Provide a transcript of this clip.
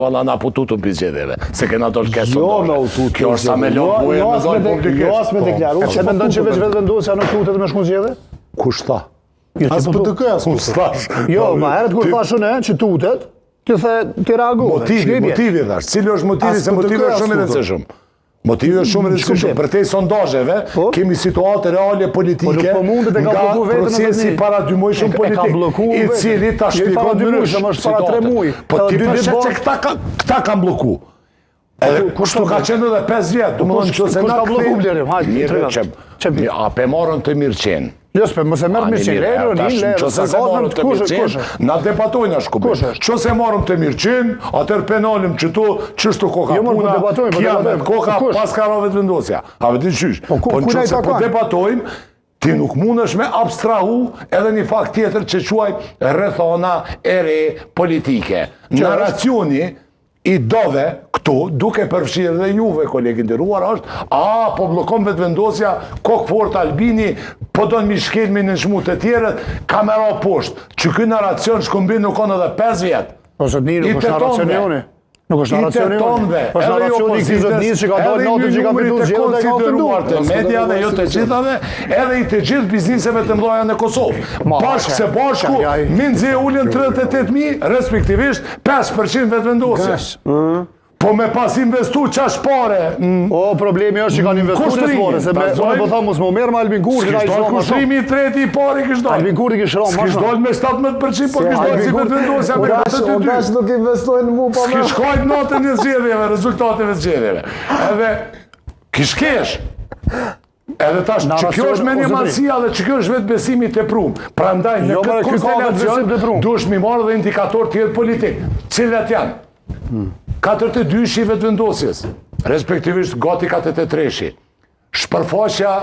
Valla na pututu në pizgjedhjeve, se kena dollë kesë sondazhe. Kjo është sa me lopë bujë me dollë publikisht. Jo as me deklaru. Që me ndonë që veç vetë vendosja nuk tutet me shku zgjedhje? Kush tha? As PDK-ja Kush thash? Jo, ma herët kur thash unë që tutet, ti reagove. Motivi thash. Cili është motivi, se motivi është shumë i rëndësishëm. Motivi është shumë i rëndësishëm. Për te sondazheve kemi situate reale politike nga procesi para 2 muajshëm politik, i cili ta shpjegon ndryshe. Po ti përshet që këta kanë bloku. Kështu ka qenë edhe 5 vjetë. Kush ka bloku Blerim? A pe marën të Mirqen. Jo, s'pe mos e merë Mirqen. Qëse se marëm të Mirqen, na debatojnë a shkubin. Qëse marëm të Mirqen, atër penalim që tu, qështu koka puna, kiamet, koka pas karove të vendosja. A vetin qysh. Po në qëse po debatojmë, ti nuk mundesh me abstrahu edhe një fakt tjetër që quaj rrethona e re politike. Narracioni i dove këtu, duke përfshirë dhe juve, kolegë nderuar, është po blokon vetë vendosja, kokë fort Albini, po do në mishkelmi në shmu të tjerët, kamera poshtë, që këj narracion shkumbin nuk onë edhe 5 vjetë. Po së të një nuk është narracioni joni. Nuk është narracioni joni. Po është narracioni i këtizët njës që ka dojnë natën që ka fitu zhjellë dhe ka ofenduar. Të mediave, jo të gjithave, edhe i të gjithë bizniseve të mdoja në Kosovë. Bashkë se bashku, minëzje ullin 38.000, respektivisht 5% vetë vendosjes. Po me pas investu qash pare. Problemi është që kanë investu në spore, se me po thamë mos më merë me Albin Kurdi. S'kish dojnë kushtrimi i treti i pari kish dojnë. Albin Kurdi kish ronë. S'kish dojnë me 17%, po kish dojnë si vetë vendosja me 42%. Unë dash nuk investojnë në mu pa me. S'kish kajt natën një zgjedhjeve, rezultateve zgjedhjeve. Edhe kish kesh. Edhe tash, që kjo është me një marsia dhe që kjo është vetë besimi të prum. Pra ndaj, në këtë konstelacion, dush mi marrë dhe indikator tjetë politik. Cilat janë? 42 shive të vendosjes, respektivisht gati 43. Shpërfaqja